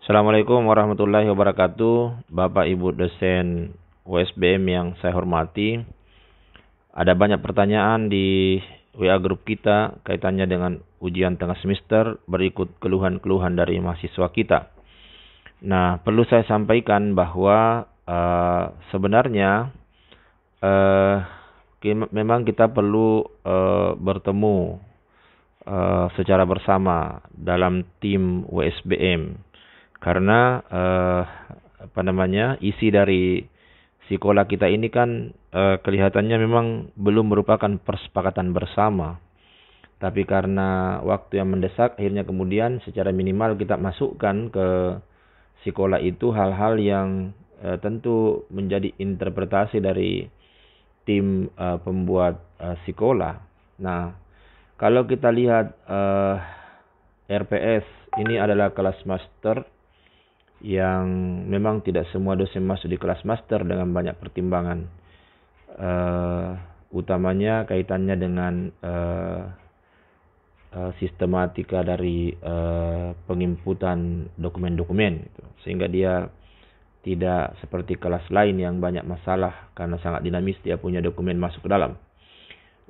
Assalamualaikum warahmatullahi wabarakatuh. Bapak Ibu dosen USBM yang saya hormati. Ada banyak pertanyaan di WA grup kita kaitannya dengan ujian tengah semester, berikut keluhan-keluhan dari mahasiswa kita. Nah, perlu saya sampaikan bahwa sebenarnya memang kita perlu bertemu secara bersama dalam tim USBM. Karena isi dari sekolah kita ini kan kelihatannya memang belum merupakan persepakatan bersama. Tapi karena waktu yang mendesak, akhirnya kemudian secara minimal kita masukkan ke sekolah itu hal-hal yang tentu menjadi interpretasi dari tim pembuat sekolah. Nah, kalau kita lihat RPS ini adalah kelas master yang memang tidak semua dosen masuk di kelas master dengan banyak pertimbangan. Utamanya kaitannya dengan sistematika dari penginputan dokumen-dokumen, gitu. Sehingga dia tidak seperti kelas lain yang banyak masalah karena sangat dinamis, dia punya dokumen masuk ke dalam.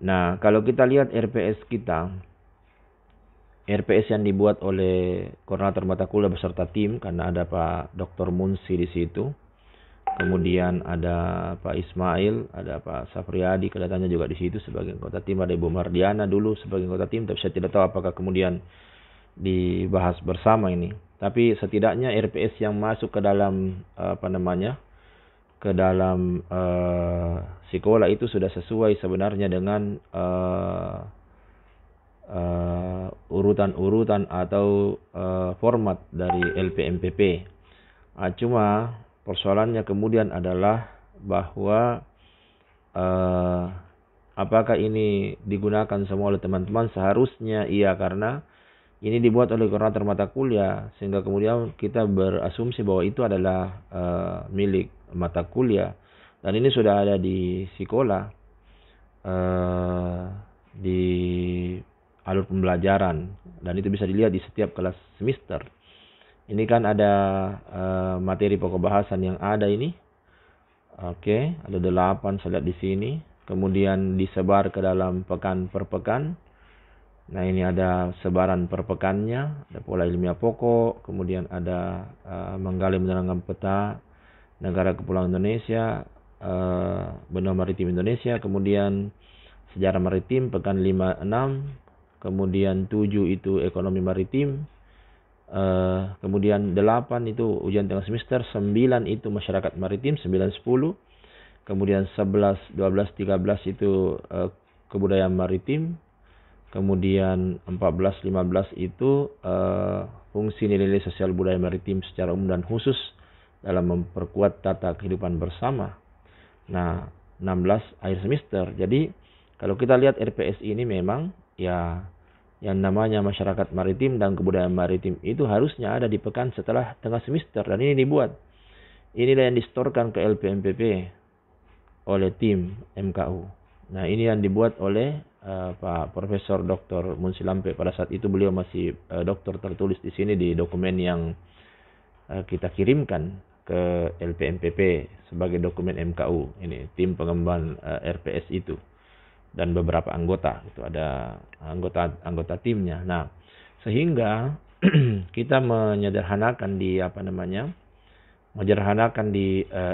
Nah, kalau kita lihat RPS yang dibuat oleh koordinator mata kuliah beserta tim, karena ada Pak Dr. Munsi di situ. Kemudian ada Pak Ismail, ada Pak Safriyadi, kelihatannya juga di situ sebagai anggota tim. Ada Ibu Mardiana dulu sebagai anggota tim, tapi saya tidak tahu apakah kemudian dibahas bersama ini. Tapi setidaknya RPS yang masuk ke dalam ke dalam sekolah itu sudah sesuai sebenarnya dengan urutan-urutan atau format dari LPMPP. Cuma persoalannya kemudian adalah bahwa apakah ini digunakan semua oleh teman-teman? Seharusnya iya, karena ini dibuat oleh koordinator mata kuliah, sehingga kemudian kita berasumsi bahwa itu adalah milik mata kuliah, dan ini sudah ada di sekolah, di alur pembelajaran, dan itu bisa dilihat di setiap kelas semester. Ini kan ada materi pokok bahasan yang ada ini. Oke, ada 8 saya lihat di sini. Kemudian disebar ke dalam pekan per pekan. Nah, ini ada sebaran per pekannya, ada pola ilmiah pokok, kemudian ada menggali menerangkan peta negara kepulauan Indonesia, benua maritim Indonesia, kemudian sejarah maritim pekan 5-6. Kemudian 7 itu ekonomi maritim. Kemudian 8 itu ujian tengah semester. 9 itu masyarakat maritim. 9-10. Kemudian 11, 12, 13 itu kebudayaan maritim. Kemudian 14, 15 itu fungsi nilai-nilai sosial budaya maritim secara umum dan khusus dalam memperkuat tata kehidupan bersama. Nah, 16 akhir semester. Jadi kalau kita lihat RPS ini memang ya yang namanya masyarakat maritim dan kebudayaan maritim itu harusnya ada di pekan setelah tengah semester, dan ini dibuat. Inilah yang distorkan ke LPMPP oleh tim MKU. Nah, ini yang dibuat oleh Pak Profesor Dr. Munsi Lampe. Pada saat itu beliau masih doktor, tertulis di sini di dokumen yang kita kirimkan ke LPMPP sebagai dokumen MKU. Ini tim pengembangan RPS itu. Dan beberapa anggota, itu ada anggota timnya. Nah, sehingga kita menyederhanakan di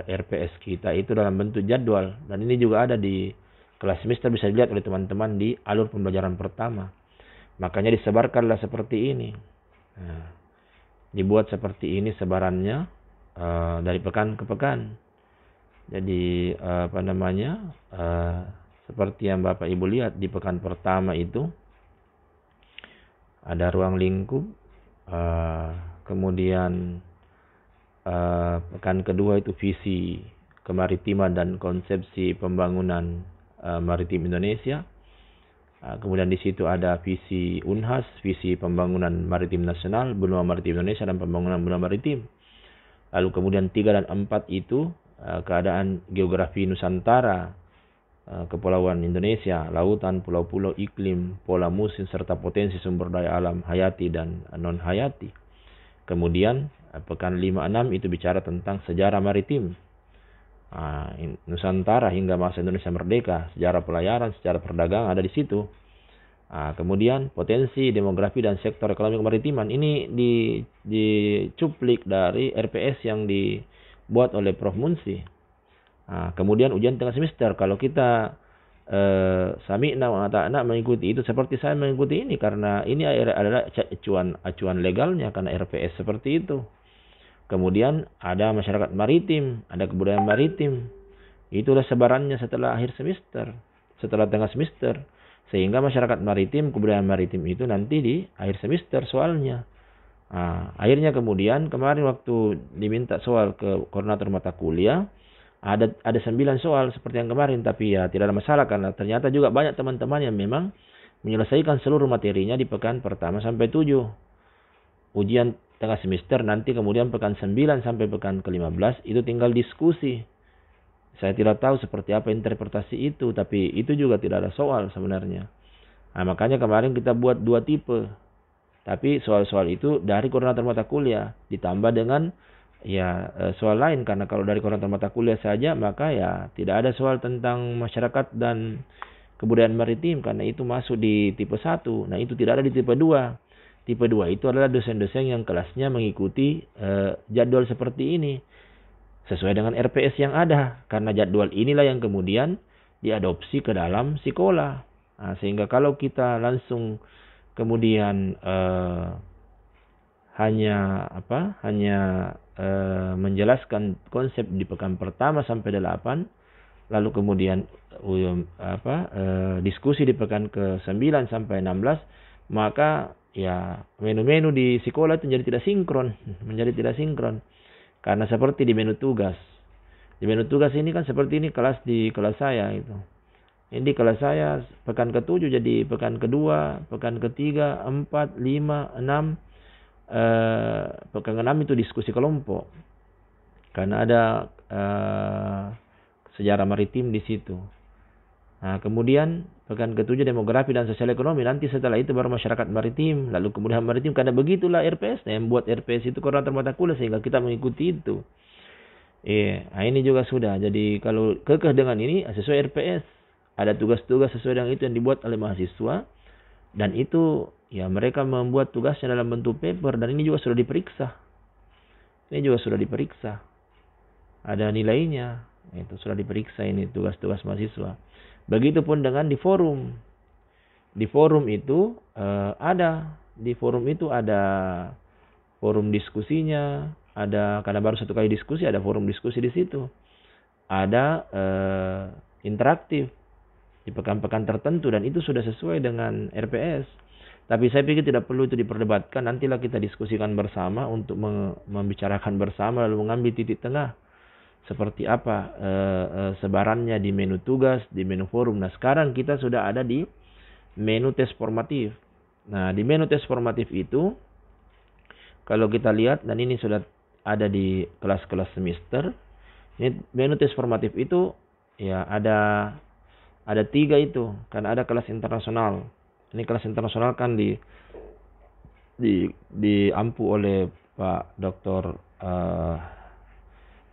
RPS kita itu dalam bentuk jadwal, dan ini juga ada di kelas semester, bisa dilihat oleh teman-teman di alur pembelajaran pertama. Makanya disebarkanlah seperti ini. Nah, dibuat seperti ini sebarannya dari pekan ke pekan. Jadi seperti yang Bapak Ibu lihat di pekan pertama itu ada ruang lingkup, kemudian pekan kedua itu visi kemaritiman dan konsepsi pembangunan maritim Indonesia. Kemudian di situ ada visi Unhas, visi pembangunan maritim nasional, benua maritim Indonesia dan pembangunan benua maritim. Lalu kemudian 3 dan 4 itu keadaan geografi Nusantara, kepulauan Indonesia, lautan, pulau-pulau, iklim, pola musim, serta potensi sumber daya alam hayati dan non hayati. Kemudian pekan 5-6 itu bicara tentang sejarah maritim. Nusantara hingga masa Indonesia merdeka, sejarah pelayaran, sejarah perdagangan ada di situ. Kemudian potensi demografi dan sektor ekonomi kemaritiman ini dicuplik dari RPS yang dibuat oleh Prof. Munsi. Kemudian ujian tengah semester, kalau kita sami'na wa ata'na mengikuti itu seperti saya mengikuti ini, karena ini adalah acuan legalnya karena RPS seperti itu. Kemudian ada masyarakat maritim, ada kebudayaan maritim. Itulah sebarannya setelah akhir semester, setelah tengah semester. Sehingga masyarakat maritim, kebudayaan maritim itu nanti di akhir semester soalnya. Akhirnya kemudian kemarin waktu diminta soal ke koordinator mata kuliah, ada 9 soal seperti yang kemarin, tapi ya tidak ada masalah karena ternyata juga banyak teman-teman yang memang menyelesaikan seluruh materinya di pekan pertama sampai 7. Ujian tengah semester nanti kemudian pekan 9 sampai pekan ke-15 itu tinggal diskusi. Saya tidak tahu seperti apa interpretasi itu, tapi itu juga tidak ada soal sebenarnya. Makanya kemarin kita buat 2 tipe. Tapi soal-soal itu dari koordinator mata kuliah ditambah dengan soal lain, karena kalau dari koordinator mata kuliah saja maka ya tidak ada soal tentang masyarakat dan kebudayaan maritim karena itu masuk di tipe 1. Nah, itu tidak ada di tipe 2. Tipe 2 itu adalah dosen-dosen yang kelasnya mengikuti jadwal seperti ini. Sesuai dengan RPS yang ada. Karena jadwal inilah yang kemudian diadopsi ke dalam sekolah. Sehingga kalau kita langsung kemudian hanya menjelaskan konsep di pekan pertama sampai 8, lalu kemudian diskusi di pekan ke-9 sampai 16, maka ya menu-menu di sekolah itu menjadi tidak sinkron. Karena seperti di menu tugas. Di menu tugas ini kan seperti ini di kelas saya itu. Ini di kelas saya pekan ke-7 jadi pekan ke-2, pekan ke-3, 4, 5, 6. Pekan ke-6 itu diskusi kelompok. Karena ada sejarah maritim di situ. Kemudian pekan ke-7 demografi dan sosial ekonomi. Nanti setelah itu baru masyarakat maritim. Lalu kemudian maritim. Karena begitulah RPS. Yang buat RPS itu koordinator mata kuliah. Sehingga kita mengikuti itu. Ini juga sudah. Jadi kalau kekeh dengan ini sesuai RPS. Ada tugas-tugas sesuai dengan itu yang dibuat oleh mahasiswa. Dan itu ya mereka membuat tugasnya dalam bentuk paper. Dan ini juga sudah diperiksa. Ada nilainya. Itu sudah diperiksa ini tugas-tugas mahasiswa. Begitupun dengan di forum. Di forum itu ada forum diskusinya, karena baru 1 kali diskusi ada forum diskusi di situ. Ada interaktif di pekan-pekan tertentu dan itu sudah sesuai dengan RPS. Tapi saya pikir tidak perlu itu diperdebatkan, nantilah kita diskusikan bersama untuk membicarakan bersama lalu mengambil titik tengah. Seperti apa sebarannya di menu tugas, di menu forum. Nah, sekarang kita sudah ada di menu tes formatif. Nah, di menu tes formatif itu, kalau kita lihat, dan ini sudah ada di kelas-kelas semester, ini menu tes formatif itu, ya ada 3 itu. Karena ada kelas internasional. Ini kelas internasional kan diampu oleh Pak Dr.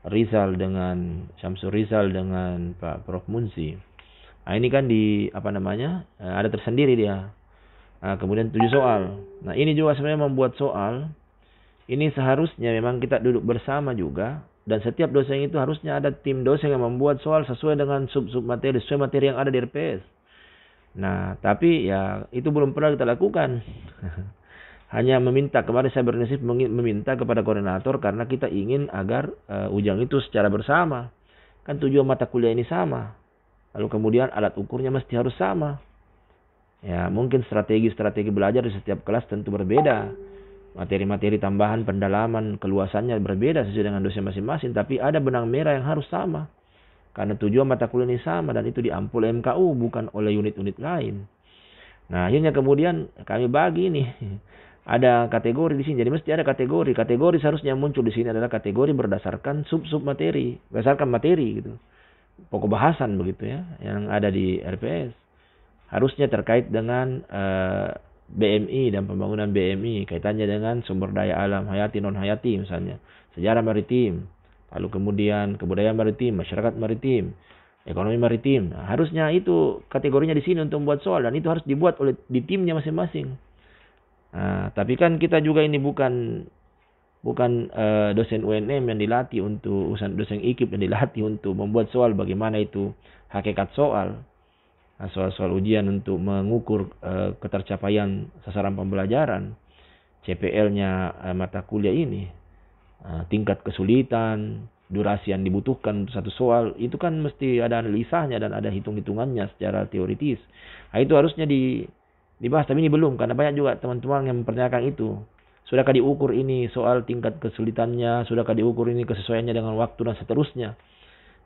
Rizal dengan Syamsul Rizal dengan Pak Prof. Munsi. Ini kan ada tersendiri dia. Kemudian 7 soal. Nah, ini juga sebenarnya membuat soal. Ini seharusnya memang kita duduk bersama juga. Dan setiap dosen itu harusnya ada tim dosen yang membuat soal sesuai dengan sub-sub materi, sesuai materi yang ada di RPS. Nah, tapi ya itu belum pernah kita lakukan. Hanya meminta, kemarin saya berinisiatif meminta kepada koordinator karena kita ingin agar ujian itu secara bersama. Kan tujuan mata kuliah ini sama. Lalu kemudian alat ukurnya mesti harus sama. Ya, mungkin strategi belajar di setiap kelas tentu berbeda. Materi-materi tambahan, pendalaman, keluasannya berbeda sesuai dengan dosen masing-masing. Tapi ada benang merah yang harus sama. Karena tujuan mata kuliah ini sama dan itu diampul MKU bukan oleh unit-unit lain. Nah, akhirnya kemudian kami bagi ini. Ada kategori di sini. Jadi mesti ada kategori. Kategori seharusnya muncul di sini adalah kategori berdasarkan sub-sub materi. Berdasarkan materi gitu. Pokok bahasan begitu ya. Yang ada di RPS. Harusnya terkait dengan BMI dan pembangunan BMI, kaitannya dengan sumber daya alam hayati non hayati misalnya, sejarah maritim, lalu kemudian kebudayaan maritim, masyarakat maritim, ekonomi maritim. Nah, harusnya itu kategorinya di sini untuk membuat soal, dan itu harus dibuat oleh di timnya masing-masing. Nah, tapi kan kita juga ini bukan dosen UNM yang dilatih untuk dosen IKIP yang dilatih untuk membuat soal bagaimana itu hakikat soal. Nah, soal-soal ujian untuk mengukur ketercapaian sasaran pembelajaran, CPL-nya mata kuliah ini, tingkat kesulitan, durasi yang dibutuhkan untuk satu soal, itu kan mesti ada analisanya dan ada hitung-hitungannya secara teoritis. Nah, itu harusnya dibahas, tapi ini belum, karena banyak juga teman-teman yang mempertanyakan itu. Sudahkah diukur ini soal tingkat kesulitannya, sudahkah diukur ini kesesuaiannya dengan waktu dan seterusnya.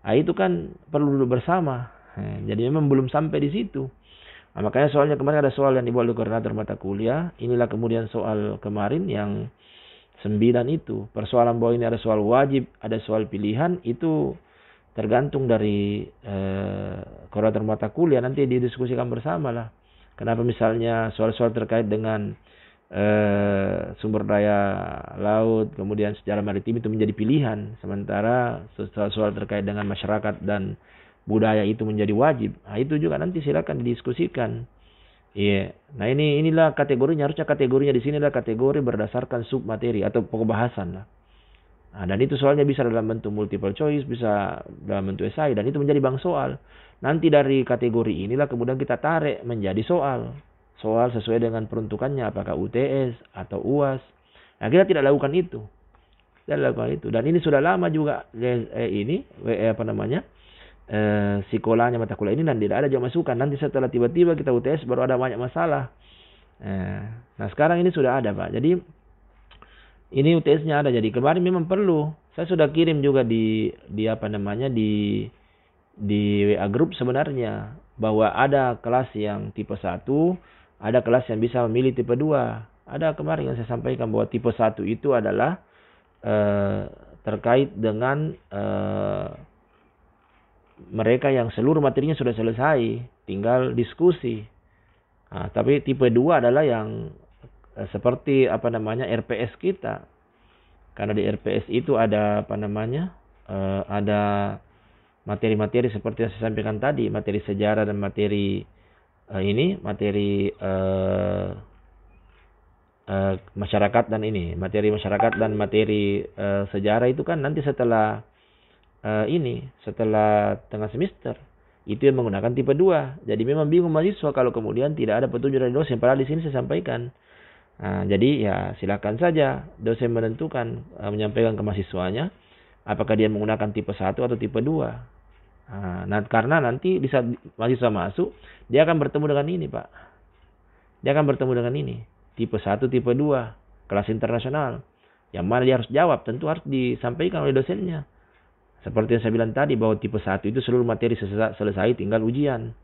Nah, itu kan perlu duduk bersama. Jadi memang belum sampai di situ. Nah, makanya soalnya kemarin ada soal yang dibuat oleh koordinator mata kuliah. Inilah kemudian soal kemarin yang 9 itu. Persoalan bahwa ini ada soal wajib, ada soal pilihan, itu tergantung dari koordinator mata kuliah. Nanti didiskusikan bersama lah. Kenapa misalnya soal-soal terkait dengan sumber daya laut, kemudian sejarah maritim itu menjadi pilihan, sementara soal-soal terkait dengan masyarakat dan budaya itu menjadi wajib. Nah, itu juga nanti silakan didiskusikan. Iya. Nah, inilah kategorinya, harusnya kategorinya di sini adalah kategori berdasarkan sub materi atau pokok bahasan lah. Nah, dan itu soalnya bisa dalam bentuk multiple choice, bisa dalam bentuk esai, dan itu menjadi bank soal. Nanti dari kategori inilah kemudian kita tarik menjadi soal. Soal sesuai dengan peruntukannya, apakah UTS atau UAS. Nah, kita tidak lakukan itu. Tidak lakukan itu. Dan ini sudah lama juga sekolahnya mata kuliah ini, dan tidak ada juga masukan. Nanti setelah tiba-tiba kita UTS baru ada banyak masalah. Nah, sekarang ini sudah ada, Pak. Jadi ini UTS-nya ada. Jadi kemarin memang perlu. Saya sudah kirim juga di WA group sebenarnya, bahwa ada kelas yang tipe 1, ada kelas yang bisa memilih tipe 2. Ada kemarin yang saya sampaikan bahwa tipe 1 itu adalah terkait dengan mereka yang seluruh materinya sudah selesai, tinggal diskusi. Nah, tapi tipe 2 adalah yang seperti RPS kita. Karena di RPS itu ada ada materi-materi seperti yang saya sampaikan tadi, materi sejarah dan materi masyarakat dan materi masyarakat dan materi sejarah itu kan nanti setelah tengah semester itu yang menggunakan tipe 2. Jadi memang bingung mahasiswa kalau kemudian tidak ada petunjuk dari dosen, padahal di sini saya sampaikan. Nah, jadi ya silakan saja dosen menentukan, menyampaikan ke mahasiswanya apakah dia menggunakan tipe 1 atau tipe 2. Nah, karena nanti di saat mahasiswa masuk, dia akan bertemu dengan ini, Pak. Dia akan bertemu dengan ini. Tipe 1, tipe 2, kelas internasional. Yang mana dia harus jawab, tentu harus disampaikan oleh dosennya. Seperti yang saya bilang tadi, bahwa tipe 1 itu seluruh materi selesai, tinggal ujian.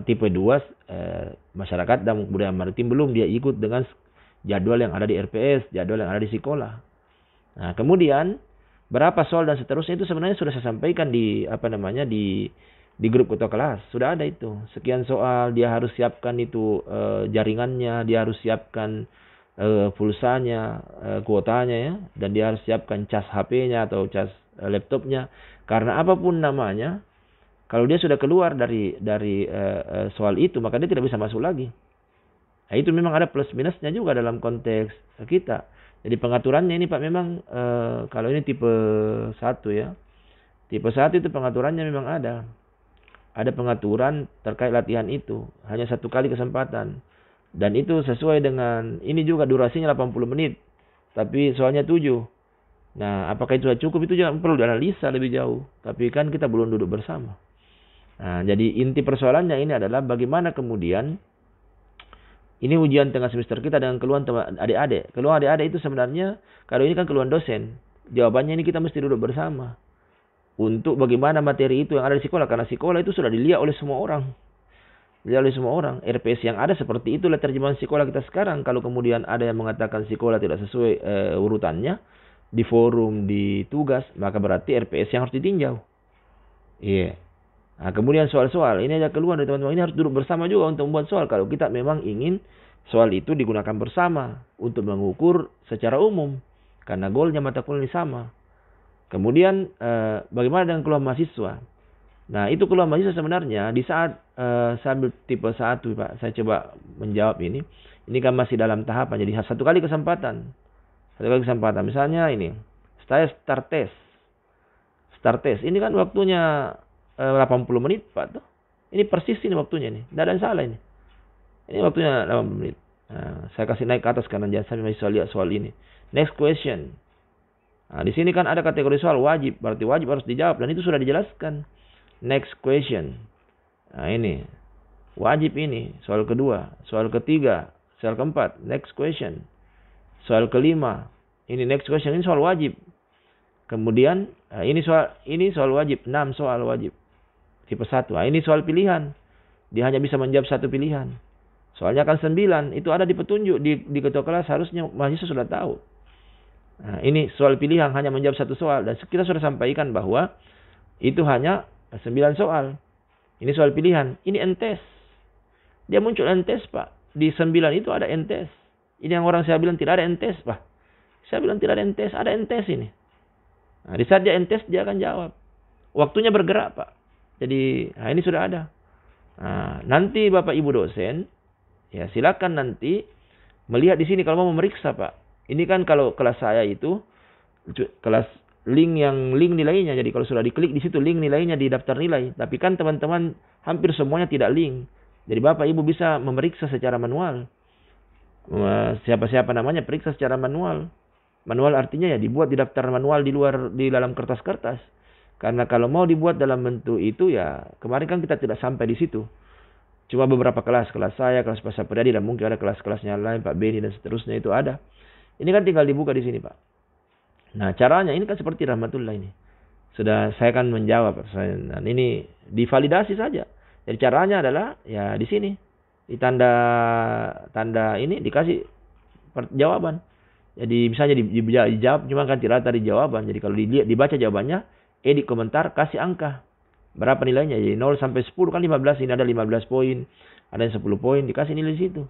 Tipe 2, masyarakat dan budaya maritim belum, dia ikut dengan jadwal yang ada di RPS, jadwal yang ada di sekolah. Nah, kemudian berapa soal dan seterusnya itu sebenarnya sudah saya sampaikan di grup ketua kelas. Sudah ada itu. Sekian soal, dia harus siapkan itu jaringannya, dia harus siapkan pulsanya, kuotanya ya, dan dia harus siapkan cas HP-nya atau cas laptopnya. Karena apapun namanya, kalau dia sudah keluar dari soal itu, maka dia tidak bisa masuk lagi. Nah, itu memang ada plus minusnya juga dalam konteks kita. Jadi pengaturannya ini Pak memang kalau ini tipe 1 ya. Tipe 1 itu pengaturannya memang ada. Ada pengaturan terkait latihan itu. Hanya 1 kali kesempatan. Dan itu sesuai dengan, ini juga durasinya 80 menit. Tapi soalnya 7. Nah, apakah itu sudah cukup? Itu juga perlu dianalisa lebih jauh. Tapi kan kita belum duduk bersama. Nah, jadi inti persoalannya ini adalah bagaimana kemudian ini ujian tengah semester kita dengan keluhan adik-adik. Keluhan adik-adik itu sebenarnya, kalau ini kan keluhan dosen. Jawabannya ini kita mesti duduk bersama. Untuk bagaimana materi itu yang ada di sekolah. Karena sekolah itu sudah dilihat oleh semua orang. Dilihat oleh semua orang. RPS yang ada seperti itulah terjemahan sekolah kita sekarang. Kalau kemudian ada yang mengatakan sekolah tidak sesuai urutannya, di forum, di tugas, maka berarti RPS yang harus ditinjau. Iya. Nah, kemudian soal-soal, ini ada keluhan dari teman-teman, ini harus duduk bersama juga untuk membuat soal. Kalau kita memang ingin soal itu digunakan bersama untuk mengukur secara umum karena goalnya mata kuliah ini sama. Kemudian bagaimana dengan keluhan mahasiswa? Nah, itu keluhan mahasiswa sebenarnya di saat saya ambil tipe 1, Pak, saya coba menjawab ini. Ini kan masih dalam tahapan, jadi satu kali kesempatan. Misalnya ini, saya start test. Ini kan waktunya 80 menit, Pak. Tuh. Ini persis ini waktunya nih. Tidak ada yang salah ini. Ini waktunya 80 menit. Nah, saya kasih naik ke atas karena jangan sampai mahasiswa lihat soal ini. Next question. Nah, di sini kan ada kategori soal wajib. Berarti wajib harus dijawab. Dan itu sudah dijelaskan. Next question. Nah, ini. Wajib ini. Soal kedua. Soal ketiga. Soal keempat. Next question. Soal kelima. Ini next question. Ini soal wajib. Kemudian ini soal wajib, 6 soal wajib. Tipe 1. Nah, ini soal pilihan. Dia hanya bisa menjawab satu pilihan. Soalnya kan 9, itu ada di petunjuk di ketua kelas, harusnya mahasiswa sudah tahu. Nah, ini soal pilihan hanya menjawab satu soal dan kita sudah sampaikan bahwa itu hanya 9 soal. Ini soal pilihan, ini entes. Dia muncul entes, Pak. Di 9 itu ada entes. Ini yang orang saya bilang tidak ada entes, Pak. Saya bilang tidak ada entes ini. Nah, di saat dia entes, dia akan jawab. Waktunya bergerak, Pak. Jadi, nah ini sudah ada. Nah, nanti Bapak Ibu dosen, ya silakan nanti melihat di sini kalau mau memeriksa, Pak. Ini kan kalau kelas saya itu, kelas link nilainya. Jadi kalau sudah diklik di situ link nilainya di daftar nilai. Tapi kan teman-teman hampir semuanya tidak link. Jadi Bapak Ibu bisa memeriksa secara manual. Siapa-siapa namanya periksa secara manual. Manual artinya ya dibuat di daftar manual di dalam kertas-kertas. Karena kalau mau dibuat dalam bentuk itu ya kemarin kan kita tidak sampai di situ. Cuma beberapa kelas saya, kelas Pak Sapriyadi dan mungkin ada kelas-kelasnya lain, Pak Beni dan seterusnya itu ada. Ini kan tinggal dibuka di sini, Pak. Nah, caranya ini kan seperti Rahmatullah ini. Sudah saya kan menjawab dan ini divalidasi saja. Jadi caranya adalah ya di sini. Di tanda ini dikasih jawaban. Jadi misalnya dijawab cuma kan tidak tadi jawaban. Jadi kalau dibaca jawabannya, edit komentar, kasih angka. Berapa nilainya? Jadi 0 sampai 10 kan 15. Ini ada 15 poin. Ada yang 10 poin. Dikasih nilai di situ.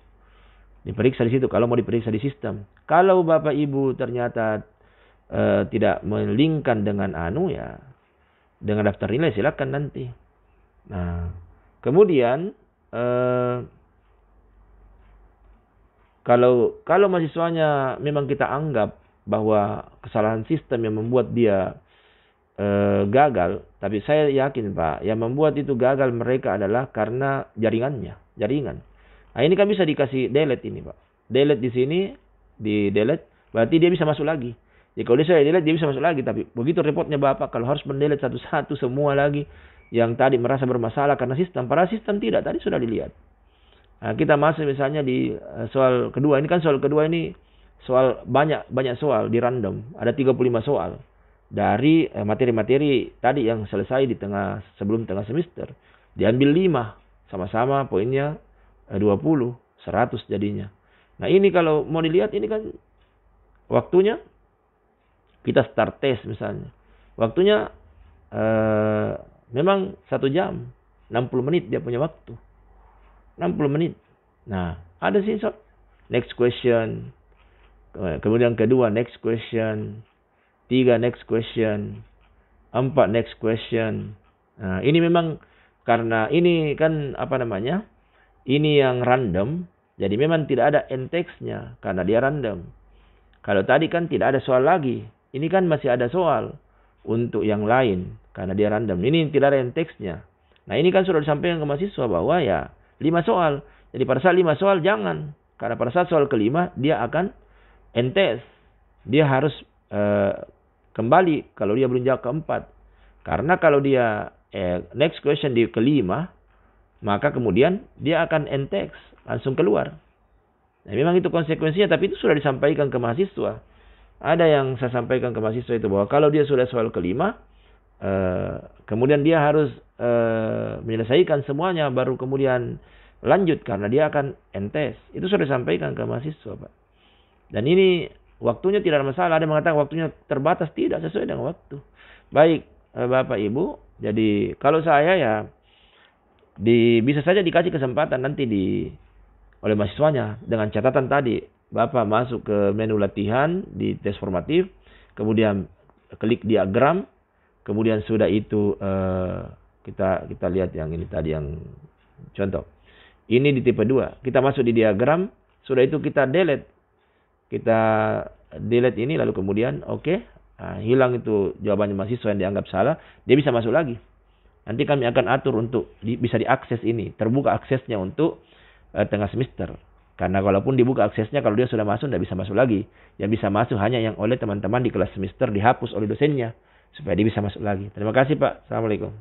Diperiksa di situ kalau mau diperiksa di sistem. Kalau Bapak Ibu ternyata tidak melingkan dengan dengan daftar nilai, silakan nanti. Nah, kemudian kalau mahasiswanya memang kita anggap bahwa kesalahan sistem yang membuat dia gagal, tapi saya yakin, Pak, yang membuat itu gagal mereka adalah karena jaringan. Nah, ini kan bisa dikasih delete ini, Pak. Delete di sini, di delete, berarti dia bisa masuk lagi. Jadi kalau dia delete, dia bisa masuk lagi. Tapi begitu reportnya Bapak, kalau harus mendelete satu-satu semua lagi, yang tadi merasa bermasalah karena sistem. Padahal sistem tidak, tadi sudah dilihat. Nah, kita masuk misalnya di soal kedua. Ini kan soal kedua ini soal banyak soal di random. Ada 35 soal. Dari materi-materi tadi yang selesai sebelum tengah semester. Diambil 5. Sama-sama poinnya 20. 100 jadinya. Nah ini kalau mau dilihat ini kan waktunya. Kita start test misalnya. Waktunya memang 1 jam. 60 menit dia punya waktu. 60 menit. Nah, ada sih soal. Next question. Kemudian kedua, next question. 3, next question. 4, next question. Nah, ini memang karena ini kan ini yang random. Jadi memang tidak ada end text-nya karena dia random. Kalau tadi kan tidak ada soal lagi. Ini kan masih ada soal untuk yang lain karena dia random. Ini tidak ada end text-nya. Nah, ini kan sudah disampaikan ke mahasiswa bahwa ya 5 soal. Jadi pada saat 5 soal jangan. Karena pada saat soal kelima dia akan entes. Dia harus kembali kalau dia belum jawab keempat. Karena kalau dia next question di kelima, maka kemudian dia akan entes. Langsung keluar. Nah, memang itu konsekuensinya. Tapi itu sudah disampaikan ke mahasiswa. Ada yang saya sampaikan ke mahasiswa itu bahwa kalau dia sudah soal kelima, kemudian dia harus menyelesaikan semuanya baru kemudian lanjut karena dia akan entes. Itu sudah disampaikan ke mahasiswa, Pak. Dan ini waktunya tidak ada masalah. Ada yang mengatakan waktunya terbatas, tidak sesuai dengan waktu. Baik, Bapak Ibu. Jadi kalau saya ya bisa saja dikasih kesempatan nanti di oleh mahasiswanya. Dengan catatan tadi, Bapak masuk ke menu latihan di tes formatif, kemudian klik diagram, kemudian sudah itu kita lihat yang ini tadi yang contoh. Ini di tipe 2. Kita masuk di diagram, sudah itu kita delete. Kita delete ini lalu kemudian hilang itu jawabannya mahasiswa yang dianggap salah, dia bisa masuk lagi. Nanti kami akan atur untuk bisa diakses ini, terbuka aksesnya untuk tengah semester. Karena kalaupun dibuka aksesnya, kalau dia sudah masuk, tidak bisa masuk lagi. Yang bisa masuk hanya yang oleh teman-teman di kelas semester dihapus oleh dosennya, supaya dia bisa masuk lagi. Terima kasih Pak. Assalamualaikum.